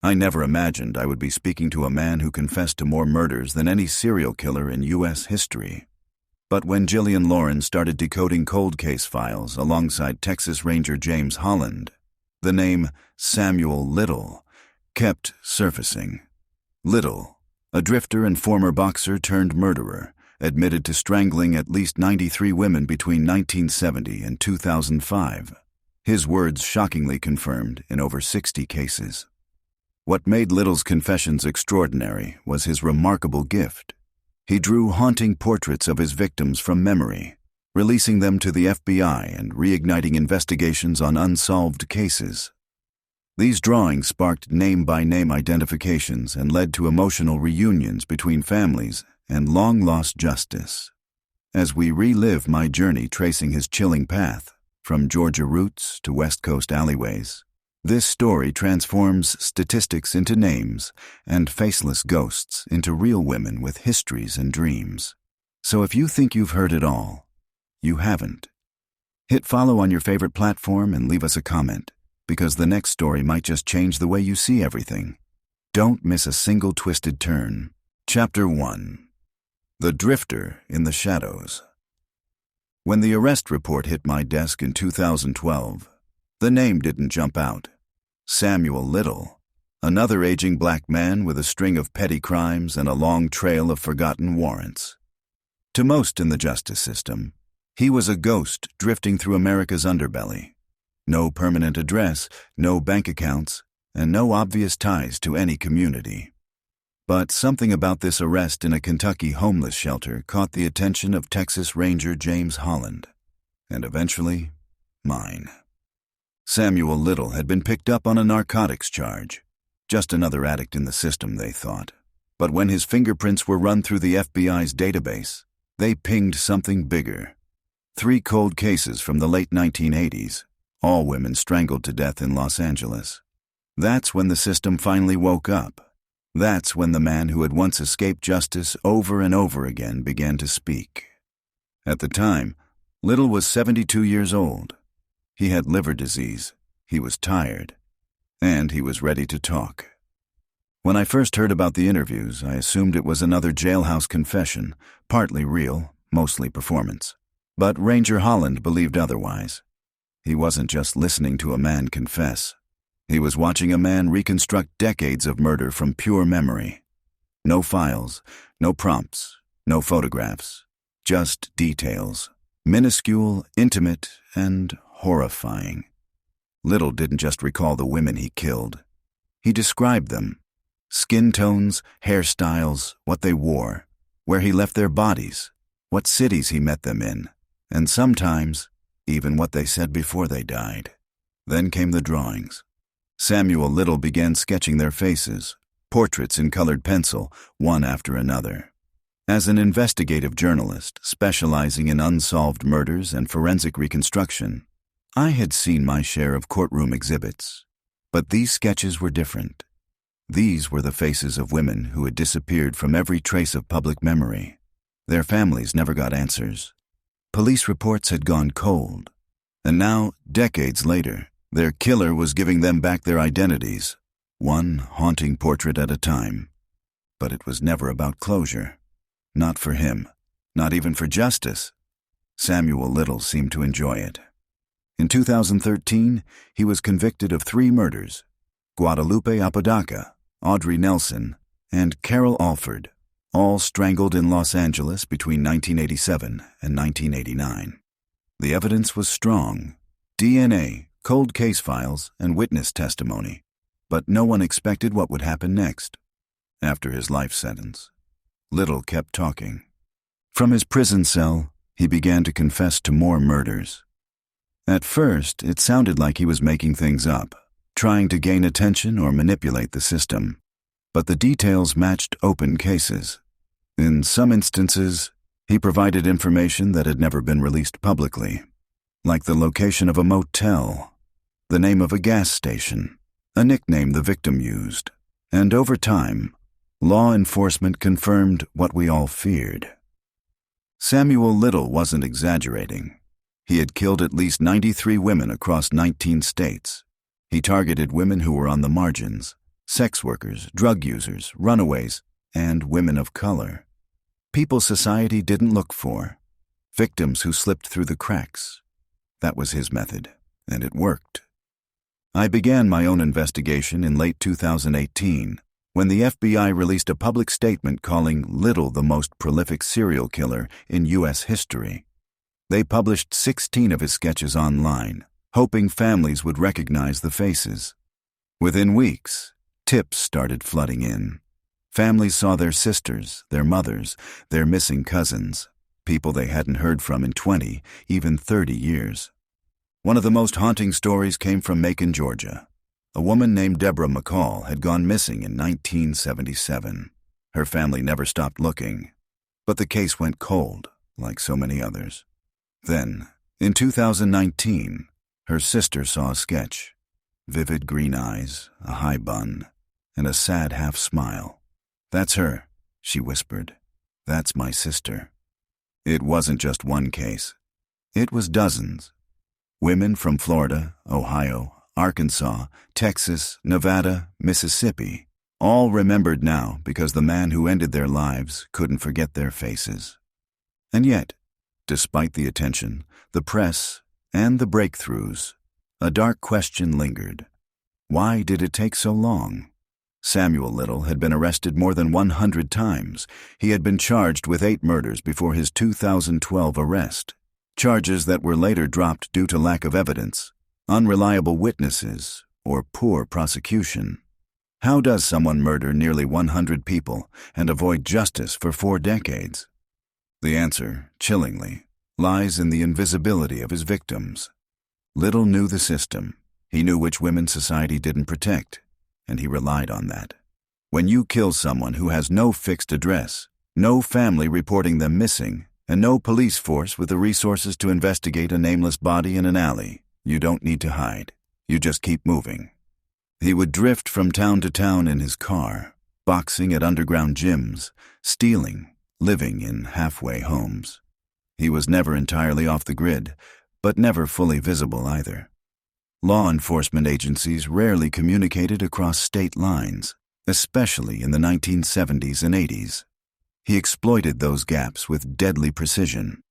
I never imagined I would be speaking to a man who confessed to more murders than any serial killer in U.S. history. But when Jillian Lauren started decoding cold case files alongside Texas Ranger James Holland, the name Samuel Little kept surfacing. Little, a drifter and former boxer turned murderer, admitted to strangling at least 93 women between 1970 and 2005. His words shockingly confirmed in over 60 cases. What made Little's confessions extraordinary was his remarkable gift. He drew haunting portraits of his victims from memory, releasing them to the FBI and reigniting investigations on unsolved cases. These drawings sparked name-by-name identifications and led to emotional reunions between families and long-lost justice. As we relive my journey tracing his chilling path, from Georgia roots to West Coast alleyways, this story transforms statistics into names and faceless ghosts into real women with histories and dreams. So if you think you've heard it all, you haven't. Hit follow on your favorite platform and leave us a comment, because the next story might just change the way you see everything. Don't miss a single twisted turn. Chapter 1. The Drifter in the Shadows. When the arrest report hit my desk in 2012, the name didn't jump out. Samuel Little, another aging black man with a string of petty crimes and a long trail of forgotten warrants. To most in the justice system, he was a ghost drifting through America's underbelly. No permanent address, no bank accounts, and no obvious ties to any community. But something about this arrest in a Kentucky homeless shelter caught the attention of Texas Ranger James Holland, and eventually, mine. Samuel Little had been picked up on a narcotics charge. Just another addict in the system, they thought. But when his fingerprints were run through the FBI's database, they pinged something bigger. 3 cold cases from the late 1980s, all women strangled to death in Los Angeles. That's when the system finally woke up. That's when the man who had once escaped justice over and over again began to speak. At the time, Little was 72 years old. He had liver disease, he was tired, and he was ready to talk. When I first heard about the interviews, I assumed it was another jailhouse confession, partly real, mostly performance. But Ranger Holland believed otherwise. He wasn't just listening to a man confess. He was watching a man reconstruct decades of murder from pure memory. No files, no prompts, no photographs, just details. Minuscule, intimate, and horrifying. Little didn't just recall the women he killed. He described them. Skin tones, hairstyles, what they wore, where he left their bodies, what cities he met them in, and sometimes even what they said before they died. Then came the drawings. Samuel Little began sketching their faces, portraits in colored pencil, one after another. As an investigative journalist specializing in unsolved murders and forensic reconstruction, I had seen my share of courtroom exhibits, but these sketches were different. These were the faces of women who had disappeared from every trace of public memory. Their families never got answers. Police reports had gone cold, and now, decades later, their killer was giving them back their identities, one haunting portrait at a time. But it was never about closure. Not for him, not even for justice. Samuel Little seemed to enjoy it. In 2013, he was convicted of 3 murders: Guadalupe Apodaca, Audrey Nelson, and Carol Alford, all strangled in Los Angeles between 1987 and 1989. The evidence was strong: DNA, cold case files, and witness testimony. But no one expected what would happen next. After his life sentence, Little kept talking. From his prison cell, he began to confess to more murders. At first, it sounded like he was making things up, trying to gain attention or manipulate the system. But the details matched open cases. In some instances, he provided information that had never been released publicly, like the location of a motel, the name of a gas station, a nickname the victim used. And over time, law enforcement confirmed what we all feared. Samuel Little wasn't exaggerating. He had killed at least 93 women across 19 states. He targeted women who were on the margins, sex workers, drug users, runaways, and women of color. People society didn't look for. Victims who slipped through the cracks. That was his method, and it worked. I began my own investigation in late 2018 when the FBI released a public statement calling Little the most prolific serial killer in U.S. history. They published 16 of his sketches online, hoping families would recognize the faces. Within weeks, tips started flooding in. Families saw their sisters, their mothers, their missing cousins, people they hadn't heard from in 20, even 30 years. One of the most haunting stories came from Macon, Georgia. A woman named Deborah McCall had gone missing in 1977. Her family never stopped looking, but the case went cold, like so many others. Then, in 2019, her sister saw a sketch. Vivid green eyes, a high bun, and a sad half-smile. "That's her," she whispered. "That's my sister." It wasn't just one case. It was dozens. Women from Florida, Ohio, Arkansas, Texas, Nevada, Mississippi, all remembered now because the man who ended their lives couldn't forget their faces. And yet, despite the attention, the press, and the breakthroughs, a dark question lingered. Why did it take so long? Samuel Little had been arrested more than 100 times. He had been charged with 8 murders before his 2012 arrest. Charges that were later dropped due to lack of evidence, unreliable witnesses, or poor prosecution. How does someone murder nearly 100 people and avoid justice for 4 decades? The answer, chillingly, lies in the invisibility of his victims. Little knew the system. He knew which women society didn't protect, and he relied on that. When you kill someone who has no fixed address, no family reporting them missing, and no police force with the resources to investigate a nameless body in an alley, you don't need to hide. You just keep moving. He would drift from town to town in his car, boxing at underground gyms, stealing, living in halfway homes. He was never entirely off the grid, but never fully visible either. Law enforcement agencies rarely communicated across state lines, especially in the 1970s and 80s. He exploited those gaps with deadly precision.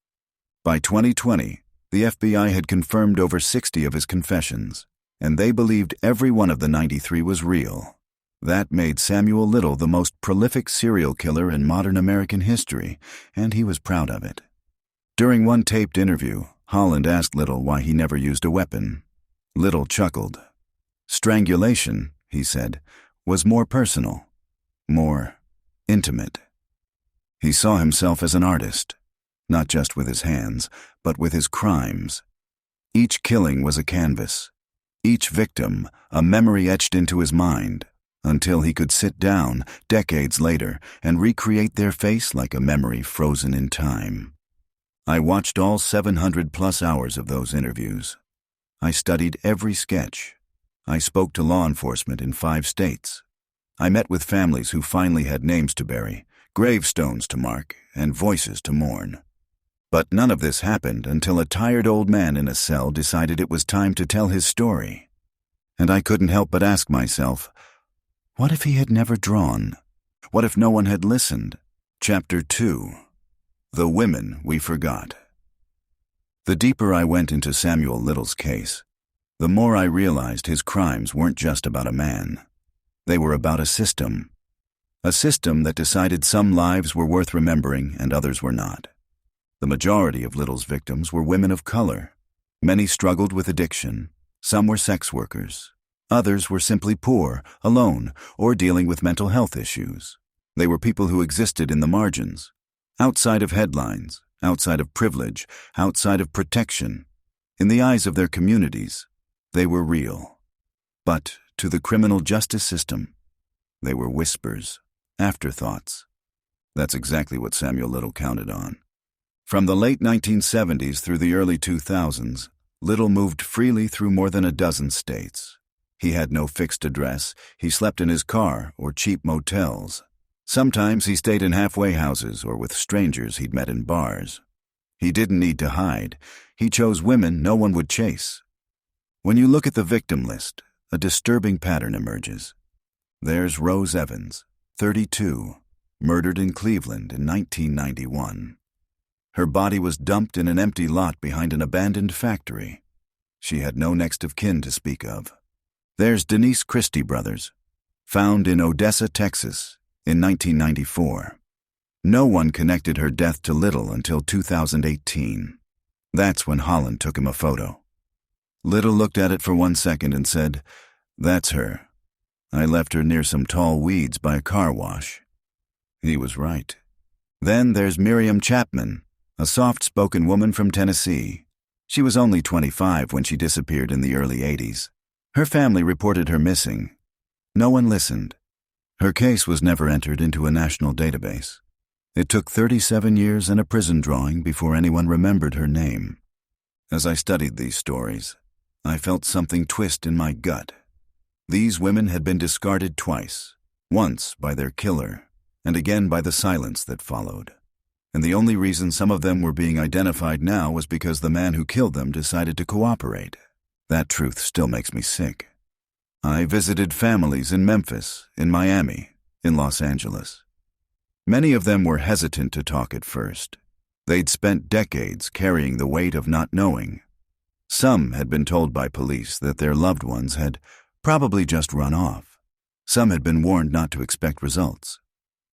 By 2020, the FBI had confirmed over 60 of his confessions, and they believed every one of the 93 was real. That made Samuel Little the most prolific serial killer in modern American history, and he was proud of it. During one taped interview, Holland asked Little why he never used a weapon. Little chuckled. Strangulation, he said, was more personal, more intimate. He saw himself as an artist, not just with his hands, but with his crimes. Each killing was a canvas, each victim a memory etched into his mind, until he could sit down, decades later, and recreate their face like a memory frozen in time. I watched all 700-plus hours of those interviews. I studied every sketch. I spoke to law enforcement in 5 states. I met with families who finally had names to bury, gravestones to mark, and voices to mourn. But none of this happened until a tired old man in a cell decided it was time to tell his story. And I couldn't help but ask myself, what if he had never drawn? What if no one had listened? Chapter 2. The Women We Forgot. The deeper I went into Samuel Little's case, the more I realized his crimes weren't just about a man. They were about a system. A system that decided some lives were worth remembering and others were not. The majority of Little's victims were women of color. Many struggled with addiction. Some were sex workers. Others were simply poor, alone, or dealing with mental health issues. They were people who existed in the margins, outside of headlines, outside of privilege, outside of protection. In the eyes of their communities, they were real. But to the criminal justice system, they were whispers, afterthoughts. That's exactly what Samuel Little counted on. From the late 1970s through the early 2000s, Little moved freely through more than a dozen states. He had no fixed address. He slept in his car or cheap motels. Sometimes he stayed in halfway houses or with strangers he'd met in bars. He didn't need to hide. He chose women no one would chase. When you look at the victim list, a disturbing pattern emerges. There's Rose Evans, 32, murdered in Cleveland in 1991. Her body was dumped in an empty lot behind an abandoned factory. She had no next of kin to speak of. There's Denise Christie Brothers, found in Odessa, Texas, in 1994. No one connected her death to Little until 2018. That's when Holland took him a photo. Little looked at it for 1 second and said, "That's her. I left her near some tall weeds by a car wash." He was right. Then there's Miriam Chapman, a soft-spoken woman from Tennessee. She was only 25 when she disappeared in the early 80s. Her family reported her missing. No one listened. Her case was never entered into a national database. It took 37 years and a prison drawing before anyone remembered her name. As I studied these stories, I felt something twist in my gut. These women had been discarded twice, once by their killer, and again by the silence that followed. And the only reason some of them were being identified now was because the man who killed them decided to cooperate. That truth still makes me sick. I visited families in Memphis, in Miami, in Los Angeles. Many of them were hesitant to talk at first. They'd spent decades carrying the weight of not knowing. Some had been told by police that their loved ones had probably just run off. Some had been warned not to expect results.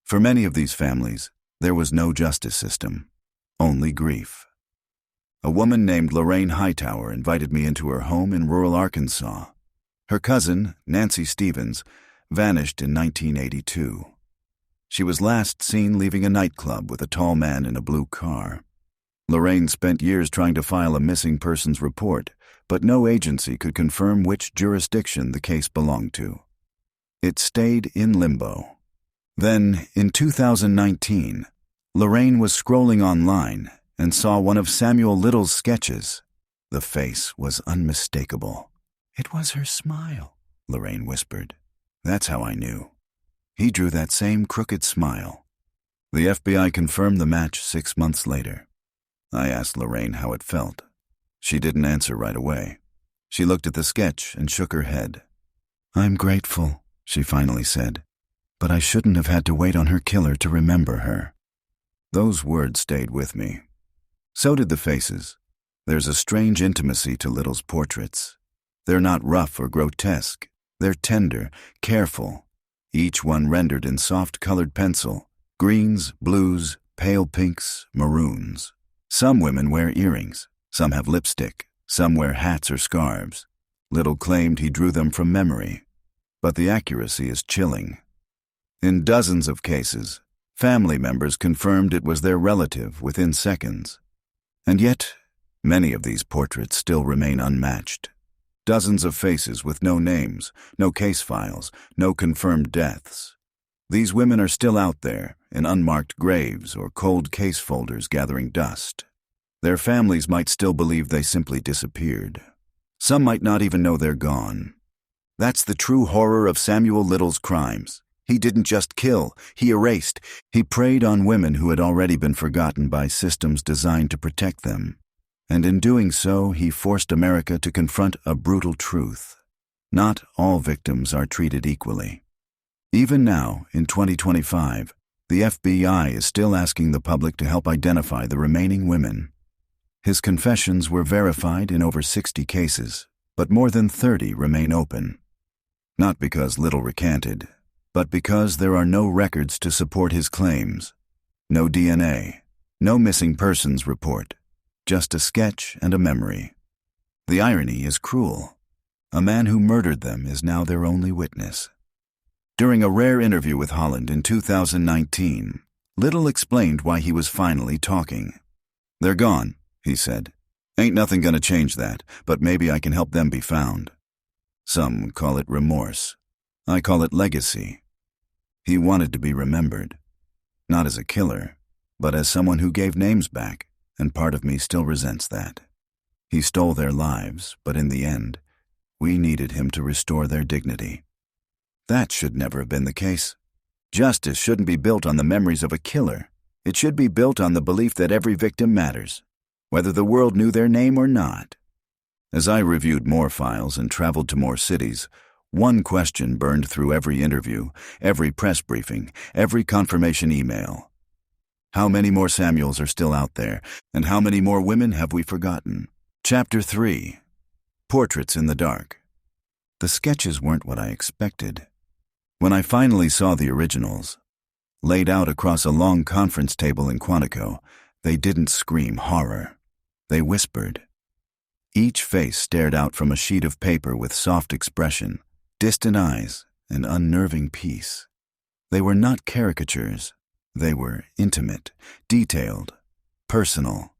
For many of these families, there was no justice system, only grief. A woman named Lorraine Hightower invited me into her home in rural Arkansas. Her cousin, Nancy Stevens, vanished in 1982. She was last seen leaving a nightclub with a tall man in a blue car. Lorraine spent years trying to file a missing persons report, but no agency could confirm which jurisdiction the case belonged to. It stayed in limbo. Then, in 2019, Lorraine was scrolling online and saw one of Samuel Little's sketches. The face was unmistakable. "It was her smile," Lorraine whispered. "That's how I knew. He drew that same crooked smile." The FBI confirmed the match 6 months later. I asked Lorraine how it felt. She didn't answer right away. She looked at the sketch and shook her head. "I'm grateful," she finally said, "but I shouldn't have had to wait on her killer to remember her." Those words stayed with me. So did the faces. There's a strange intimacy to Little's portraits. They're not rough or grotesque. They're tender, careful, each one rendered in soft-colored pencil, greens, blues, pale pinks, maroons. Some women wear earrings, some have lipstick, some wear hats or scarves. Little claimed he drew them from memory, but the accuracy is chilling. In dozens of cases, family members confirmed it was their relative within seconds. And yet, many of these portraits still remain unmatched. Dozens of faces with no names, no case files, no confirmed deaths. These women are still out there, in unmarked graves or cold case folders gathering dust. Their families might still believe they simply disappeared. Some might not even know they're gone. That's the true horror of Samuel Little's crimes. He didn't just kill, he erased. He preyed on women who had already been forgotten by systems designed to protect them. And in doing so, he forced America to confront a brutal truth. Not all victims are treated equally. Even now, in 2025, the FBI is still asking the public to help identify the remaining women. His confessions were verified in over 60 cases, but more than 30 remain open. Not because Little recanted, but because there are no records to support his claims. No DNA, no missing persons report. Just a sketch and a memory. The irony is cruel. A man who murdered them is now their only witness. During a rare interview with Holland in 2019, Little explained why he was finally talking. "They're gone," he said. "Ain't nothing gonna change that, but maybe I can help them be found." Some call it remorse. I call it legacy. He wanted to be remembered. Not as a killer, but as someone who gave names back. And part of me still resents that. He stole their lives, but in the end, we needed him to restore their dignity. That should never have been the case. Justice shouldn't be built on the memories of a killer. It should be built on the belief that every victim matters, whether the world knew their name or not. As I reviewed more files and traveled to more cities, One question burned through every interview, every press briefing, every confirmation email. How many more Samuels are still out there, and how many more women have we forgotten? Chapter 3. Portraits in the Dark. The sketches weren't what I expected. When I finally saw the originals, laid out across a long conference table in Quantico, they didn't scream horror. They whispered. Each face stared out from a sheet of paper with soft expression, distant eyes, and unnerving peace. They were not caricatures. They were intimate, detailed, personal.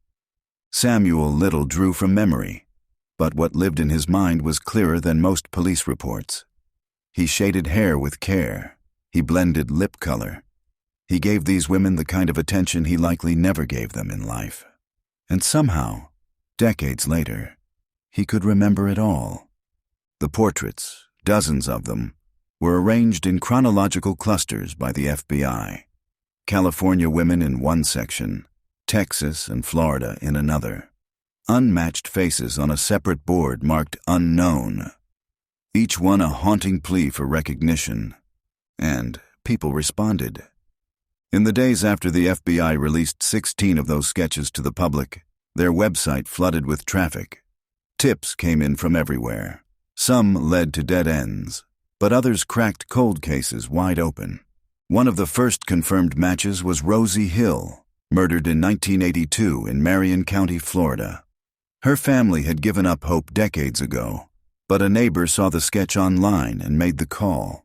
Samuel Little drew from memory, but what lived in his mind was clearer than most police reports. He shaded hair with care. He blended lip color. He gave these women the kind of attention he likely never gave them in life. And somehow, decades later, he could remember it all. The portraits, dozens of them, were arranged in chronological clusters by the FBI. California women in one section, Texas and Florida in another. Unmatched faces on a separate board marked unknown. Each one a haunting plea for recognition. And people responded. In the days after the FBI released 16 of those sketches to the public, their website flooded with traffic. Tips came in from everywhere. Some led to dead ends, but others cracked cold cases wide open. One of the first confirmed matches was Rosie Hill, murdered in 1982 in Marion County, Florida. Her family had given up hope decades ago, but a neighbor saw the sketch online and made the call.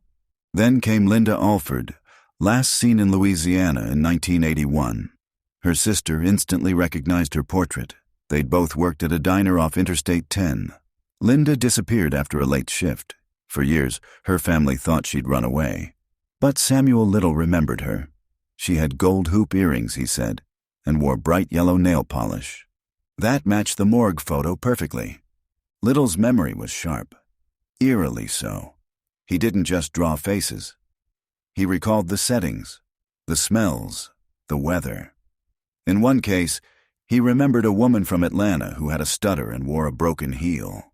Then came Linda Alford, last seen in Louisiana in 1981. Her sister instantly recognized her portrait. They'd both worked at a diner off Interstate 10. Linda disappeared after a late shift. For years, her family thought she'd run away. But Samuel Little remembered her. She had gold hoop earrings, he said, and wore bright yellow nail polish. That matched the morgue photo perfectly. Little's memory was sharp, eerily so. He didn't just draw faces. He recalled the settings, the smells, the weather. In one case, he remembered a woman from Atlanta who had a stutter and wore a broken heel.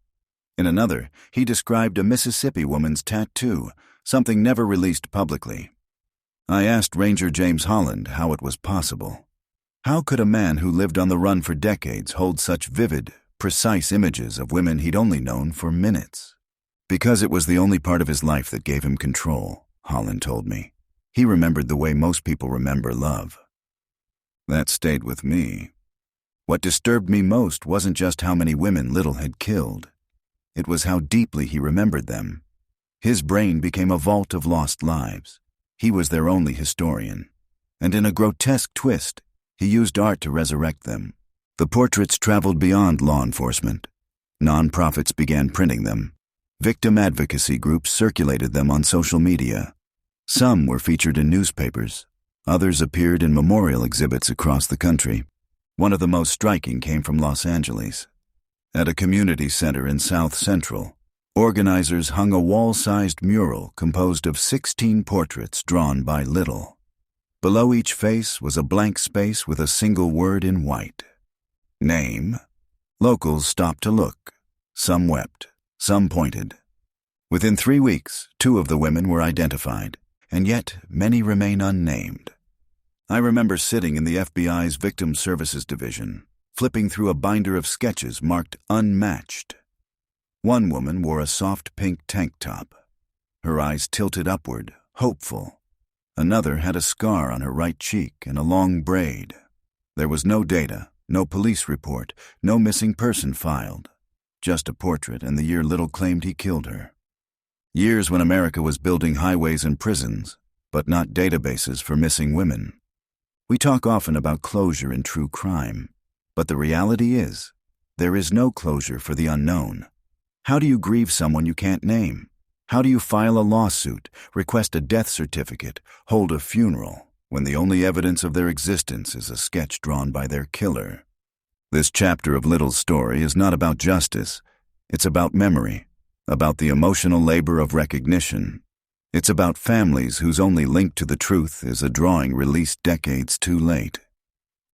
In another, he described a Mississippi woman's tattoo, something never released publicly. I asked Ranger James Holland how it was possible. How could a man who lived on the run for decades hold such vivid, precise images of women he'd only known for minutes? Because it was the only part of his life that gave him control, Holland told me. He remembered the way most people remember love. That stayed with me. What disturbed me most wasn't just how many women Little had killed. It was how deeply he remembered them. His brain became a vault of lost lives. He was their only historian. And in a grotesque twist, he used art to resurrect them. The portraits traveled beyond law enforcement. Non-profits began printing them. Victim advocacy groups circulated them on social media. Some were featured in newspapers. Others appeared in memorial exhibits across the country. One of the most striking came from Los Angeles. At a community center in South Central, organizers hung a wall-sized mural composed of 16 portraits drawn by Little. Below each face was a blank space with a single word in white. Name. Locals stopped to look. Some wept. Some pointed. Within 3 weeks, 2 of the women were identified, and yet many remain unnamed. I remember sitting in the FBI's Victim Services Division, flipping through a binder of sketches marked unmatched. One woman wore a soft pink tank top. Her eyes tilted upward, hopeful. Another had a scar on her right cheek and a long braid. There was no data, no police report, no missing person filed. Just a portrait and the year Little claimed he killed her. Years when America was building highways and prisons, but not databases for missing women. We talk often about closure in true crime, but the reality is, there is no closure for the unknown. How do you grieve someone you can't name? How do you file a lawsuit, request a death certificate, hold a funeral, when the only evidence of their existence is a sketch drawn by their killer? This chapter of Little's story is not about justice. It's about memory, about the emotional labor of recognition. It's about families whose only link to the truth is a drawing released decades too late.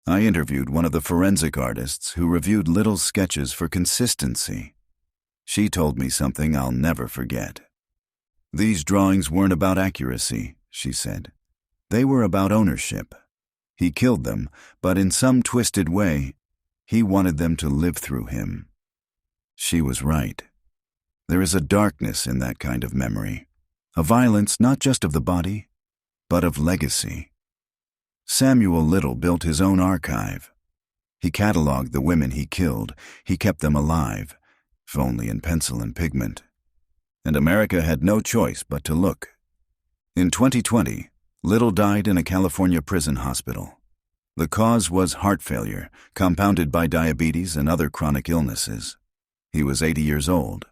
I interviewed one of the forensic artists who reviewed Little's sketches for consistency. She told me something I'll never forget. These drawings weren't about accuracy, she said. They were about ownership. He killed them, but in some twisted way, he wanted them to live through him. She was right. There is a darkness in that kind of memory, a violence not just of the body, but of legacy. Samuel Little built his own archive. He cataloged the women he killed. He kept them alive, if only in pencil and pigment. And America had no choice but to look. In 2020, Little died in a California prison hospital. The cause was heart failure, compounded by diabetes and other chronic illnesses. He was 80 years old.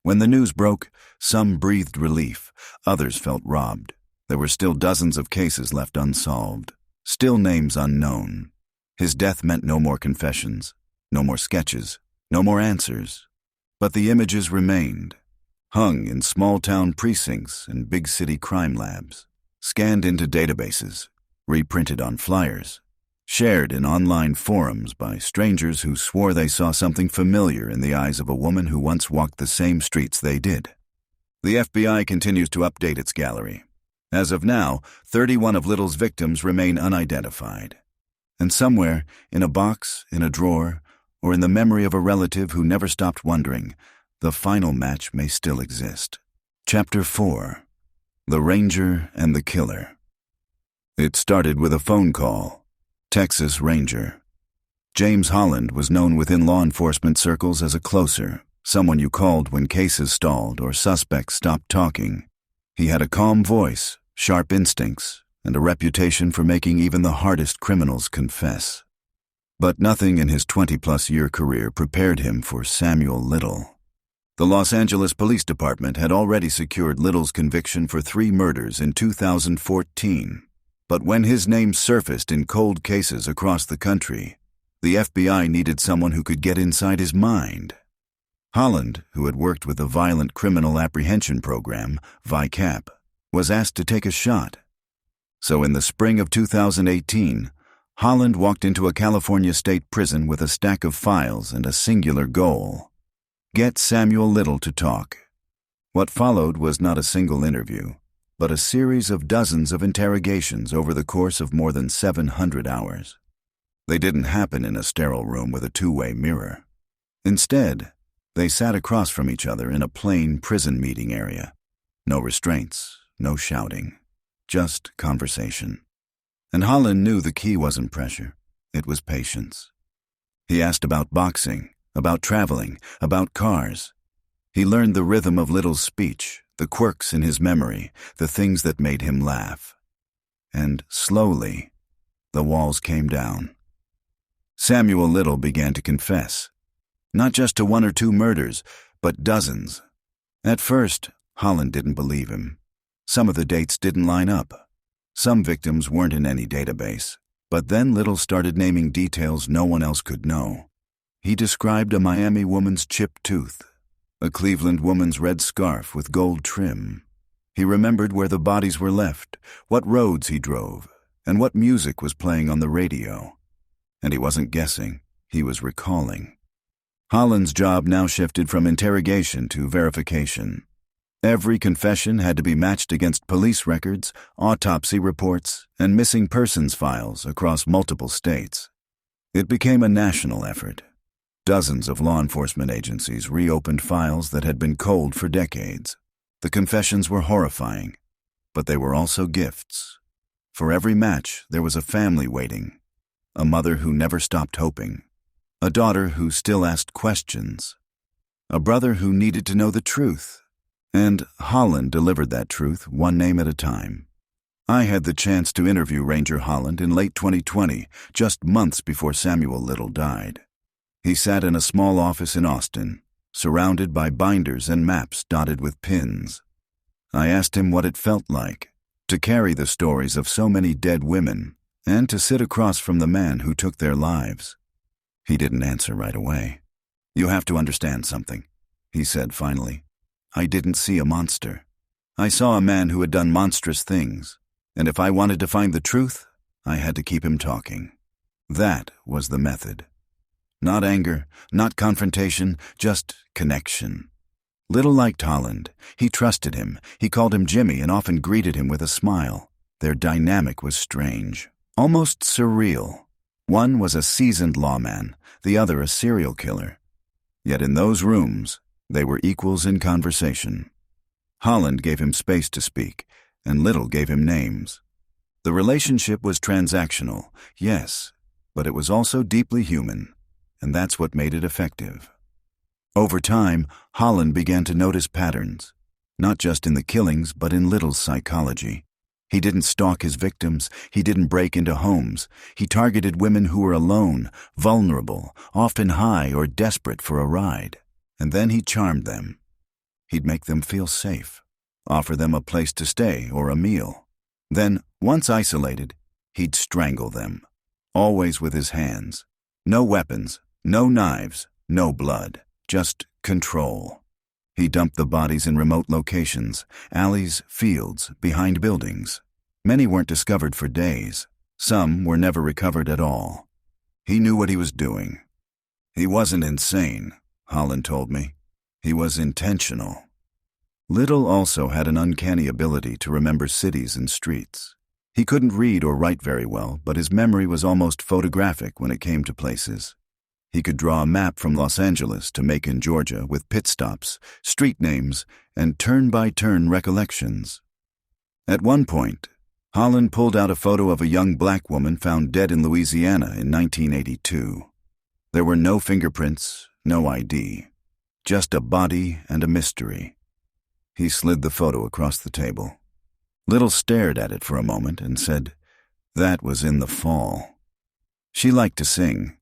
When the news broke, some breathed relief, others felt robbed. There were still dozens of cases left unsolved, still names unknown. His death meant no more confessions, no more sketches, no more answers. But the images remained, hung in small-town precincts and big-city crime labs, scanned into databases, reprinted on flyers, shared in online forums by strangers who swore they saw something familiar in the eyes of a woman who once walked the same streets they did. The FBI continues to update its gallery. As of now, 31 of Little's victims remain unidentified. And somewhere, in a box, in a drawer, or in the memory of a relative who never stopped wondering, the final match may still exist. Chapter 4. The Ranger and the Killer. It started with a phone call. Texas Ranger. James Holland was known within law enforcement circles as a closer, someone you called when cases stalled or suspects stopped talking. He had a calm voice, sharp instincts, and a reputation for making even the hardest criminals confess. But nothing in his 20-plus-year career prepared him for Samuel Little. The Los Angeles Police Department had already secured Little's conviction for 3 murders in 2014. But when his name surfaced in cold cases across the country, the FBI needed someone who could get inside his mind. Holland, who had worked with the Violent Criminal Apprehension Program, VICAP, was asked to take a shot. So in the spring of 2018, Holland walked into a California state prison with a stack of files and a singular goal: get Samuel Little to talk. What followed was not a single interview, but a series of dozens of interrogations over the course of more than 700 hours. They didn't happen in a sterile room with a two-way mirror. Instead, they sat across from each other in a plain prison meeting area. No restraints, no shouting, just conversation. And Holland knew the key wasn't pressure, it was patience. He asked about boxing, about traveling, about cars. He learned the rhythm of Little's speech, the quirks in his memory, the things that made him laugh. And slowly, the walls came down. Samuel Little began to confess, not just to 1 or 2 murders, but dozens. At first, Holland didn't believe him. Some of the dates didn't line up. Some victims weren't in any database. But then Little started naming details no one else could know. He described a Miami woman's chipped tooth, a Cleveland woman's red scarf with gold trim. He remembered where the bodies were left, what roads he drove, and what music was playing on the radio. And he wasn't guessing, he was recalling. Holland's job now shifted from interrogation to verification. Every confession had to be matched against police records, autopsy reports, and missing persons files across multiple states. It became a national effort. Dozens of law enforcement agencies reopened files that had been cold for decades. The confessions were horrifying, but they were also gifts. For every match, there was a family waiting, a mother who never stopped hoping, a daughter who still asked questions, a brother who needed to know the truth. And Holland delivered that truth, one name at a time. I had the chance to interview Ranger Holland in late 2020, just months before Samuel Little died. He sat in a small office in Austin, surrounded by binders and maps dotted with pins. I asked him what it felt like to carry the stories of so many dead women and to sit across from the man who took their lives. He didn't answer right away. "You have to understand something," he said finally. "I didn't see a monster. I saw a man who had done monstrous things, and if I wanted to find the truth, I had to keep him talking." That was the method. Not anger, not confrontation, just connection. Little liked Holland. He trusted him. He called him Jimmy and often greeted him with a smile. Their dynamic was strange, almost surreal. One was a seasoned lawman, the other a serial killer. Yet in those rooms, they were equals in conversation. Holland gave him space to speak, and Little gave him names. The relationship was transactional, yes, but it was also deeply human, and that's what made it effective. Over time, Holland began to notice patterns, not just in the killings, but in Little's psychology. He didn't stalk his victims. He didn't break into homes. He targeted women who were alone, vulnerable, often high or desperate for a ride. And then he charmed them. He'd make them feel safe, offer them a place to stay or a meal. Then, once isolated, he'd strangle them, always with his hands. No weapons, no knives, no blood, just control. He dumped the bodies in remote locations, alleys, fields, behind buildings. Many weren't discovered for days. Some were never recovered at all. He knew what he was doing. He wasn't insane, Holland told me. He was intentional. Little also had an uncanny ability to remember cities and streets. He couldn't read or write very well, but his memory was almost photographic when it came to places. He could draw a map from Los Angeles to Macon, Georgia, with pit stops, street names, and turn-by-turn recollections. At one point, Holland pulled out a photo of a young black woman found dead in Louisiana in 1982. There were no fingerprints, no ID, just a body and a mystery. He slid the photo across the table. Little stared at it for a moment and said, "That was in the fall." She liked to sing.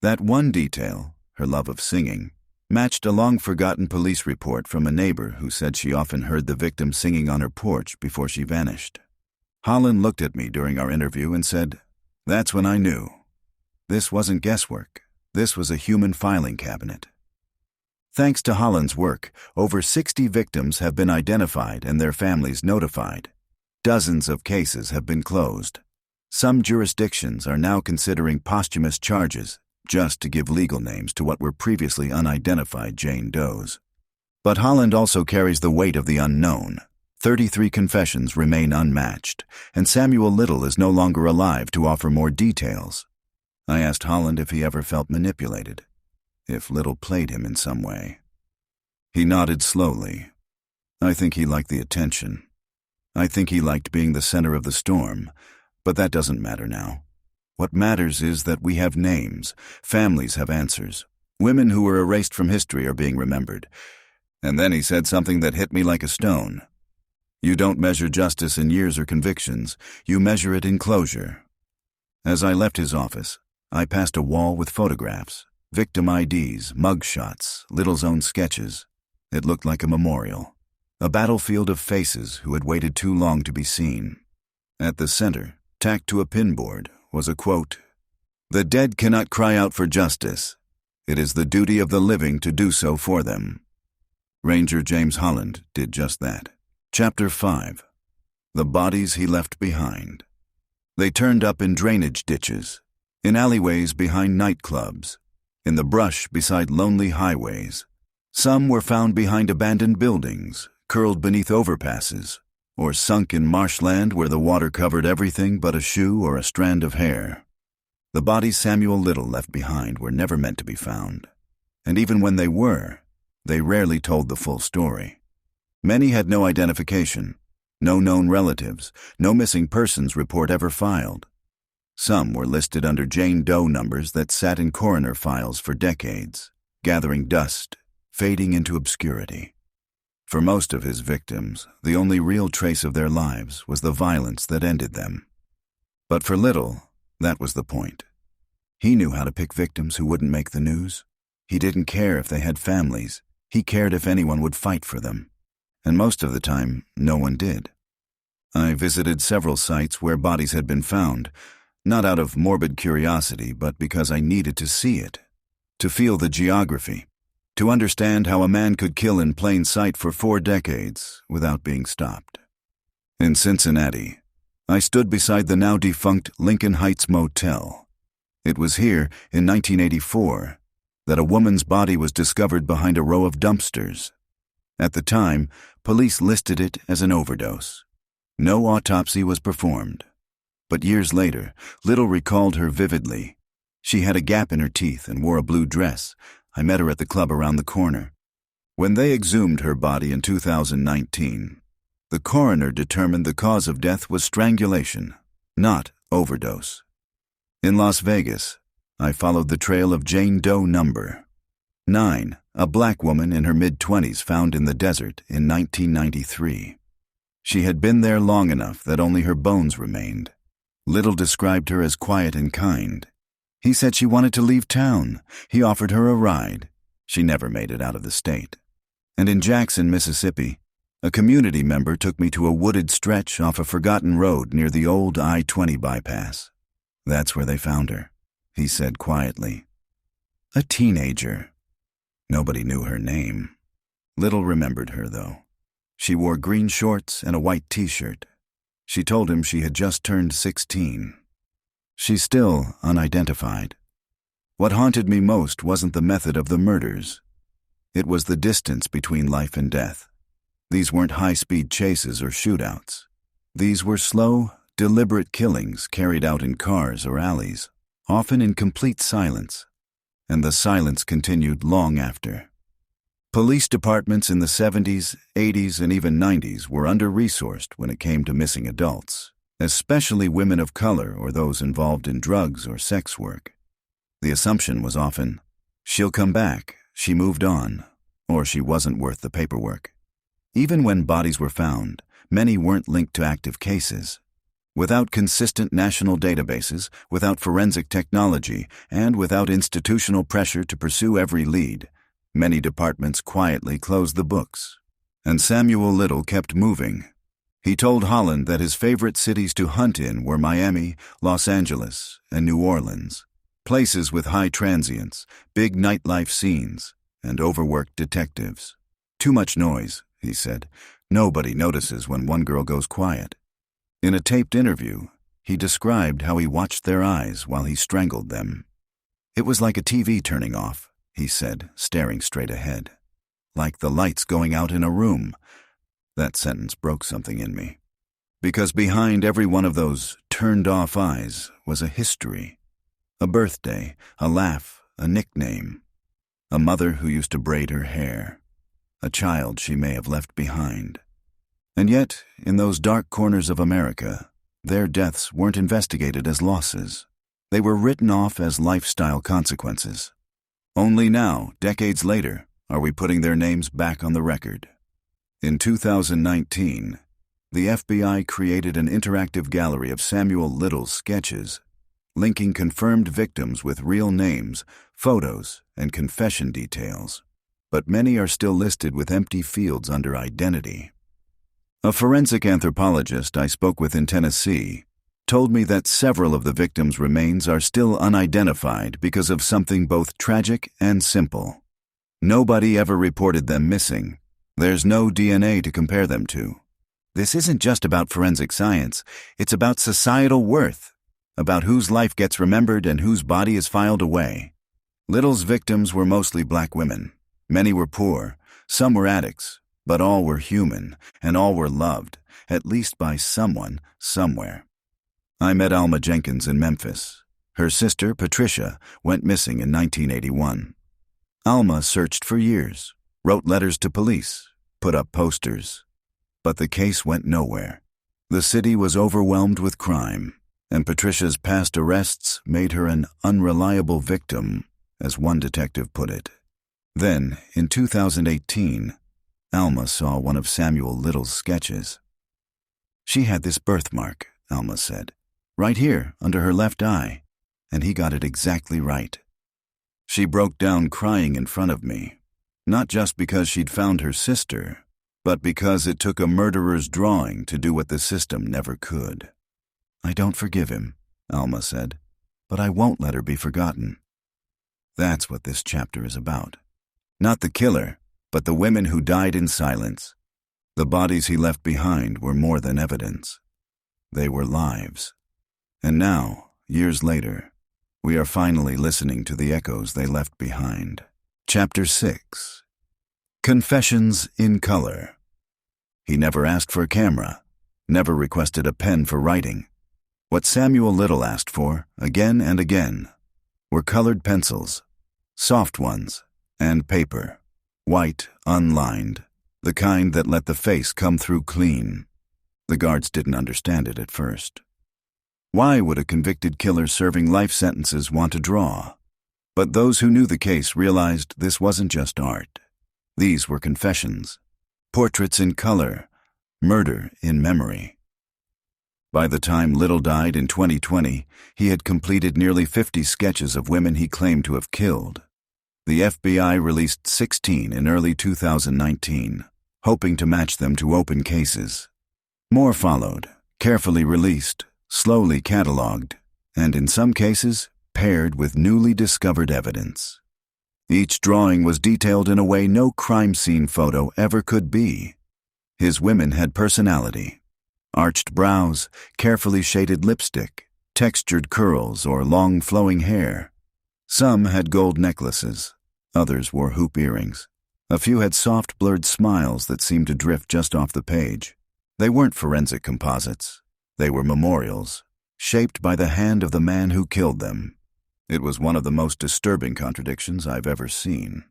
That one detail, her love of singing, matched a long-forgotten police report from a neighbor who said she often heard the victim singing on her porch before she vanished. Holland looked at me during our interview and said, "That's when I knew. This wasn't guesswork. This was a human filing cabinet." Thanks to Holland's work, over 60 victims have been identified and their families notified. Dozens of cases have been closed. Some jurisdictions are now considering posthumous charges just to give legal names to what were previously unidentified Jane Does. But Holland also carries the weight of the unknown. 33 confessions remain unmatched, and Samuel Little is no longer alive to offer more details. I asked Holland if he ever felt manipulated, if Little played him in some way. He nodded slowly. I think he liked the attention. I think he liked being the center of the storm, but that doesn't matter now. What matters is that we have names, families have answers. Women who were erased from history are being remembered. And then he said something that hit me like a stone. You don't measure justice in years or convictions, you measure it in closure. As I left his office, I passed a wall with photographs, victim IDs, mugshots, Little's own sketches. It looked like a memorial, a battlefield of faces who had waited too long to be seen. At the center, tacked to a pinboard, was a quote, "The dead cannot cry out for justice. It is the duty of the living to do so for them." Ranger James Holland did just that. Chapter 5. The Bodies He Left Behind. They turned up in drainage ditches, in alleyways behind nightclubs, in the brush beside lonely highways. Some were found behind abandoned buildings, curled beneath overpasses, or sunk in marshland where the water covered everything but a shoe or a strand of hair. The bodies Samuel Little left behind were never meant to be found, and even when they were, they rarely told the full story. Many had no identification, no known relatives, no missing persons report ever filed. Some were listed under Jane Doe numbers that sat in coroner files for decades, gathering dust, fading into obscurity. For most of his victims, the only real trace of their lives was the violence that ended them. But for Little, that was the point. He knew how to pick victims who wouldn't make the news. He didn't care if they had families. He cared if anyone would fight for them. And most of the time, no one did. I visited several sites where bodies had been found, not out of morbid curiosity, but because I needed to see it, to feel the geography, to understand how a man could kill in plain sight for 4 decades without being stopped. In Cincinnati, I stood beside the now-defunct Lincoln Heights Motel. It was here, in 1984, that a woman's body was discovered behind a row of dumpsters. At the time, police listed it as an overdose. No autopsy was performed. But years later, Little recalled her vividly. She had a gap in her teeth and wore a blue dress. I met her at the club around the corner. When they exhumed her body in 2019, the coroner determined the cause of death was strangulation, not overdose. In Las Vegas, I followed the trail of Jane Doe number 9, a black woman in her mid-20s found in the desert in 1993. She had been there long enough that only her bones remained. Little described her as quiet and kind. He said she wanted to leave town. He offered her a ride. She never made it out of the state. And in Jackson, Mississippi, a community member took me to a wooded stretch off a forgotten road near the old I-20 bypass. That's where they found her, he said quietly. A teenager. Nobody knew her name. Little remembered her, though. She wore green shorts and a white t-shirt. She told him she had just turned 16. She's still unidentified. What haunted me most wasn't the method of the murders. It was the distance between life and death. These weren't high-speed chases or shootouts. These were slow, deliberate killings carried out in cars or alleys, often in complete silence. And the silence continued long after. Police departments in the 70s, 80s, and even 90s were under-resourced when it came to missing adults, especially women of color or those involved in drugs or sex work. The assumption was often, she'll come back, she moved on, or she wasn't worth the paperwork. Even when bodies were found, many weren't linked to active cases. Without consistent national databases, without forensic technology, and without institutional pressure to pursue every lead, many departments quietly closed the books. And Samuel Little kept moving. He told Holland that his favorite cities to hunt in were Miami, Los Angeles, and New Orleans, places with high transients, big nightlife scenes, and overworked detectives. Too much noise, he said. Nobody notices when one girl goes quiet. In a taped interview, he described how he watched their eyes while he strangled them. It was like a TV turning off, he said, staring straight ahead. Like the lights going out in a room. That sentence broke something in me. Because behind every one of those turned-off eyes was a history. A birthday, a laugh, a nickname. A mother who used to braid her hair. A child she may have left behind. And yet, in those dark corners of America, their deaths weren't investigated as losses. They were written off as lifestyle consequences. Only now, decades later, are we putting their names back on the record. In 2019, the FBI created an interactive gallery of Samuel Little's sketches, linking confirmed victims with real names, photos, and confession details. But many are still listed with empty fields under identity. A forensic anthropologist I spoke with in Tennessee told me that several of the victims' remains are still unidentified because of something both tragic and simple. Nobody ever reported them missing. There's no DNA to compare them to. This isn't just about forensic science. It's about societal worth, about whose life gets remembered and whose body is filed away. Little's victims were mostly black women. Many were poor. Some were addicts. But all were human, and all were loved, at least by someone, somewhere. I met Alma Jenkins in Memphis. Her sister, Patricia, went missing in 1981. Alma searched for years, wrote letters to police, put up posters. But the case went nowhere. The city was overwhelmed with crime, and Patricia's past arrests made her an unreliable victim, as one detective put it. Then, in 2018, Alma saw one of Samuel Little's sketches. She had this birthmark, Alma said, right here under her left eye, and he got it exactly right. She broke down crying in front of me, not just because she'd found her sister, but because it took a murderer's drawing to do what the system never could. I don't forgive him, Alma said, but I won't let her be forgotten. That's what this chapter is about. Not the killer, but the women who died in silence. The bodies he left behind were more than evidence. They were lives. And now, years later, we are finally listening to the echoes they left behind. Chapter 6. Confessions in color. He never asked for a camera, never requested a pen for writing. What Samuel Little asked for, again and again, were colored pencils, soft ones, and paper, white, unlined, the kind that let the face come through clean. The guards didn't understand it at first. Why would a convicted killer serving life sentences want to draw? But those who knew the case realized this wasn't just art. These were confessions, portraits in color, murder in memory. By the time Little died in 2020, he had completed nearly 50 sketches of women he claimed to have killed. The FBI released 16 in early 2019, hoping to match them to open cases. More followed, carefully released, slowly cataloged, and in some cases, paired with newly discovered evidence. Each drawing was detailed in a way no crime scene photo ever could be. His women had personality. Arched brows, carefully shaded lipstick, textured curls or long flowing hair. Some had gold necklaces, others wore hoop earrings. A few had soft blurred smiles that seemed to drift just off the page. They weren't forensic composites. They were memorials, shaped by the hand of the man who killed them. It was one of the most disturbing contradictions I've ever seen.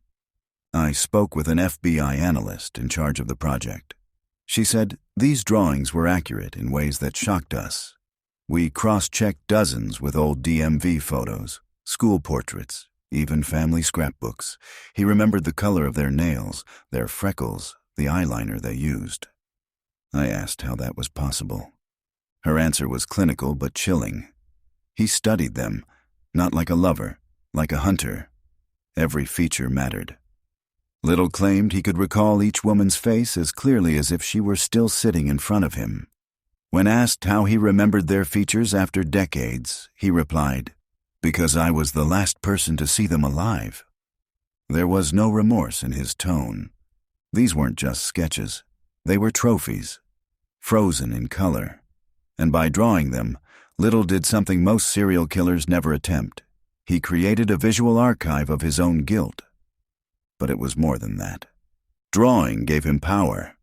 I spoke with an FBI analyst in charge of the project. She said these drawings were accurate in ways that shocked us. We cross-checked dozens with old DMV photos, school portraits, even family scrapbooks. He remembered the color of their nails, their freckles, the eyeliner they used. I asked how that was possible. Her answer was clinical but chilling. He studied them, not like a lover, like a hunter. Every feature mattered. Little claimed he could recall each woman's face as clearly as if she were still sitting in front of him. When asked how he remembered their features after decades, he replied, "Because I was the last person to see them alive." There was no remorse in his tone. These weren't just sketches. They were trophies, frozen in color. And by drawing them, Little did something most serial killers never attempt. He created a visual archive of his own guilt. But it was more than that. Drawing gave him power.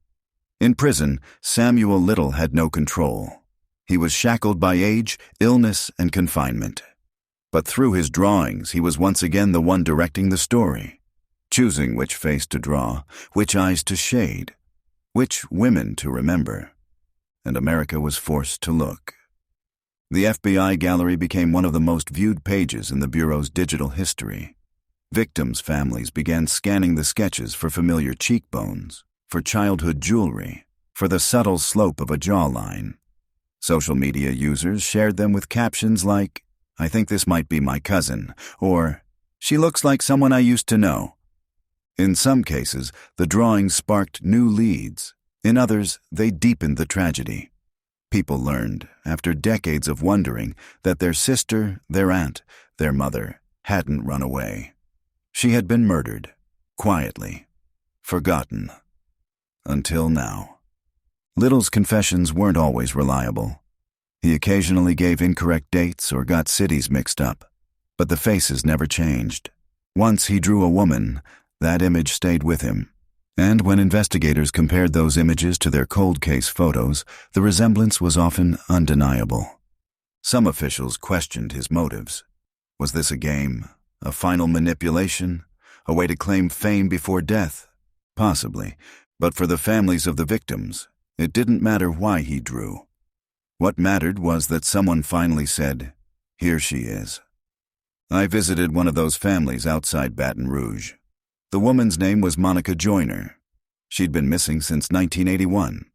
In prison, Samuel Little had no control. He was shackled by age, illness, and confinement. But through his drawings, he was once again the one directing the story, choosing which face to draw, which eyes to shade, which women to remember. And America was forced to look. The FBI gallery became one of the most viewed pages in the Bureau's digital history. Victims' families began scanning the sketches for familiar cheekbones, for childhood jewelry, for the subtle slope of a jawline. Social media users shared them with captions like, "I think this might be my cousin," or, "She looks like someone I used to know." In some cases, the drawings sparked new leads. In others, they deepened the tragedy. People learned, after decades of wondering, that their sister, their aunt, their mother hadn't run away. She had been murdered, quietly, forgotten. Until now. Little's confessions weren't always reliable. He occasionally gave incorrect dates or got cities mixed up, but the faces never changed. Once he drew a woman, that image stayed with him. And when investigators compared those images to their cold case photos, the resemblance was often undeniable. Some officials questioned his motives. Was this a game, a final manipulation, a way to claim fame before death? Possibly, but for the families of the victims, it didn't matter why he drew. What mattered was that someone finally said, "Here she is." I visited one of those families outside Baton Rouge. The woman's name was Monica Joyner. She'd been missing since 1981.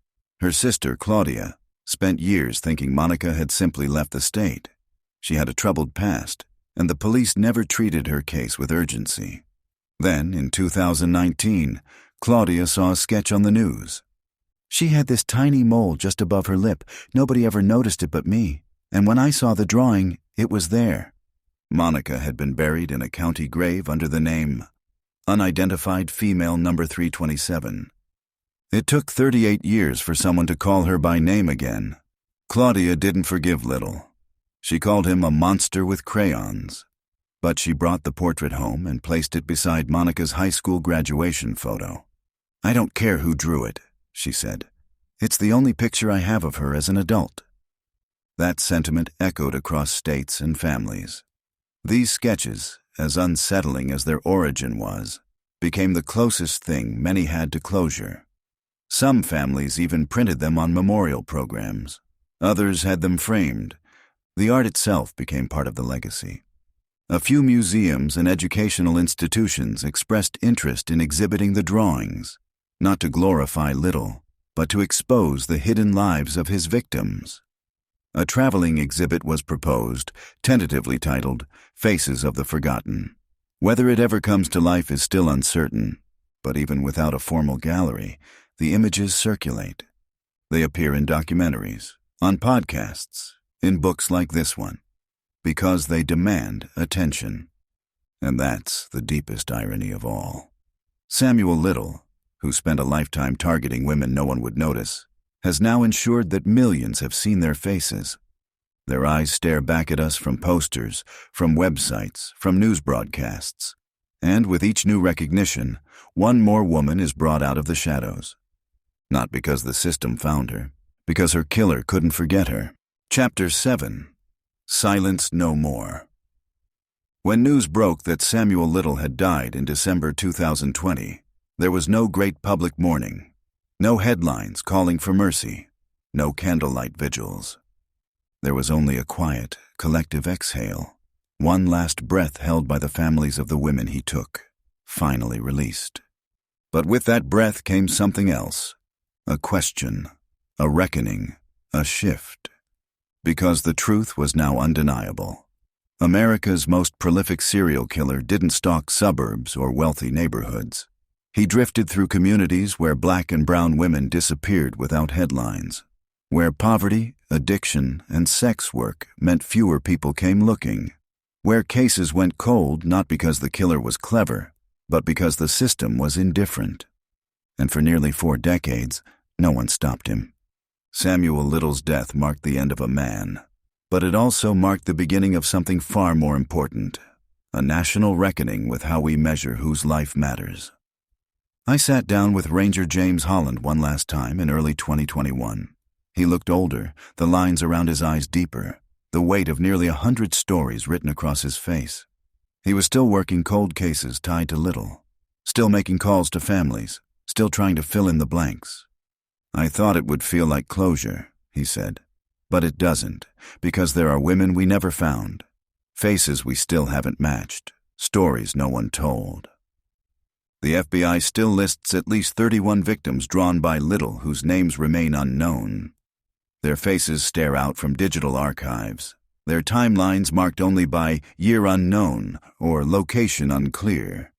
Her sister, Claudia, spent years thinking Monica had simply left the state. She had a troubled past, and the police never treated her case with urgency. Then, in 2019, Claudia saw a sketch on the news. "She had this tiny mole just above her lip. Nobody ever noticed it but me. And when I saw the drawing, it was there." Monica had been buried in a county grave under the name Unidentified Female Number 327. It took 38 years for someone to call her by name again. Claudia didn't forgive Little. She called him a monster with crayons. But she brought the portrait home and placed it beside Monica's high school graduation photo. "I don't care who drew it," she said. "It's the only picture I have of her as an adult." That sentiment echoed across states and families. These sketches, as unsettling as their origin was, became the closest thing many had to closure. Some families even printed them on memorial programs. Others had them framed. The art itself became part of the legacy. A few museums and educational institutions expressed interest in exhibiting the drawings, not to glorify Little, but to expose the hidden lives of his victims. A traveling exhibit was proposed, tentatively titled Faces of the Forgotten. Whether it ever comes to life is still uncertain, but even without a formal gallery, the images circulate. They appear in documentaries, on podcasts, in books like this one, because they demand attention. And that's the deepest irony of all. Samuel Little, who spent a lifetime targeting women no one would notice, has now ensured that millions have seen their faces. Their eyes stare back at us from posters, from websites, from news broadcasts. And with each new recognition, one more woman is brought out of the shadows. Not because the system found her, because her killer couldn't forget her. Chapter 7. Silence No More. When news broke that Samuel Little had died in December 2020, there was no great public mourning, no headlines calling for mercy, no candlelight vigils. There was only a quiet, collective exhale, one last breath held by the families of the women he took, finally released. But with that breath came something else, a question, a reckoning, a shift. Because the truth was now undeniable. America's most prolific serial killer didn't stalk suburbs or wealthy neighborhoods. He drifted through communities where black and brown women disappeared without headlines, where poverty, addiction, and sex work meant fewer people came looking, where cases went cold not because the killer was clever, but because the system was indifferent. And for nearly 4 decades, no one stopped him. Samuel Little's death marked the end of a man, but it also marked the beginning of something far more important, a national reckoning with how we measure whose life matters. I sat down with Ranger James Holland one last time in early 2021. He looked older, the lines around his eyes deeper, the weight of nearly 100 stories written across his face. He was still working cold cases tied to Little, still making calls to families, still trying to fill in the blanks. "I thought it would feel like closure," he said. "But it doesn't, because there are women we never found, faces we still haven't matched, stories no one told." The FBI still lists at least 31 victims drawn by Little whose names remain unknown. Their faces stare out from digital archives, their timelines marked only by year unknown or location unclear.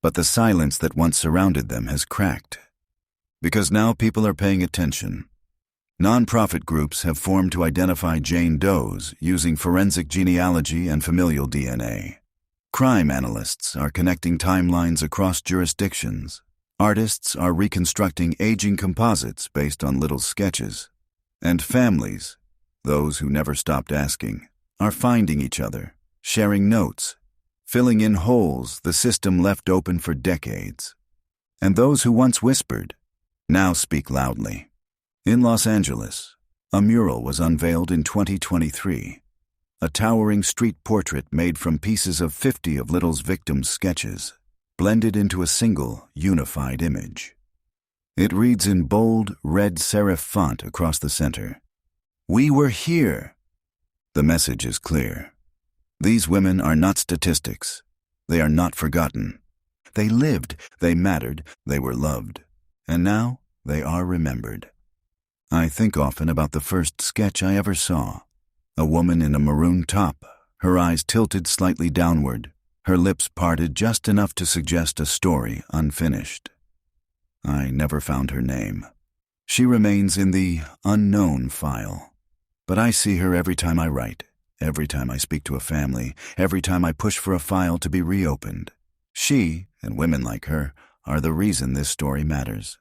But the silence that once surrounded them has cracked. Because now people are paying attention. Nonprofit groups have formed to identify Jane Does using forensic genealogy and familial DNA. Crime analysts are connecting timelines across jurisdictions. Artists are reconstructing aging composites based on Little's sketches. And families, those who never stopped asking, are finding each other, sharing notes, filling in holes the system left open for decades. And those who once whispered now speak loudly. In Los Angeles, a mural was unveiled in 2023, a towering street portrait made from pieces of 50 of Little's victims' sketches, blended into a single, unified image. It reads in bold, red serif font across the center, "We were here." The message is clear. These women are not statistics. They are not forgotten. They lived, they mattered, they were loved. And now, they are remembered. I think often about the first sketch I ever saw. A woman in a maroon top, her eyes tilted slightly downward, her lips parted just enough to suggest a story unfinished. I never found her name. She remains in the unknown file. But I see her every time I write, every time I speak to a family, every time I push for a file to be reopened. She, and women like her, are the reason this story matters.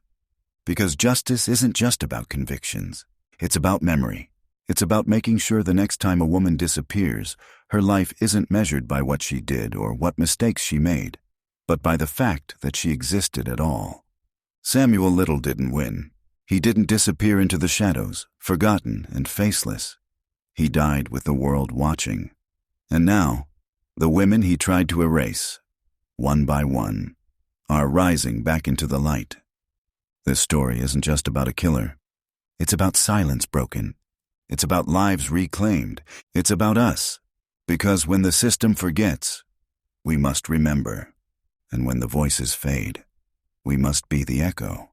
Because justice isn't just about convictions. It's about memory. It's about making sure the next time a woman disappears, her life isn't measured by what she did or what mistakes she made, but by the fact that she existed at all. Samuel Little didn't win. He didn't disappear into the shadows, forgotten and faceless. He died with the world watching. And now, the women he tried to erase, one by one, are rising back into the light. This story isn't just about a killer. It's about silence broken. It's about lives reclaimed. It's about us. Because when the system forgets, we must remember. And when the voices fade, we must be the echo.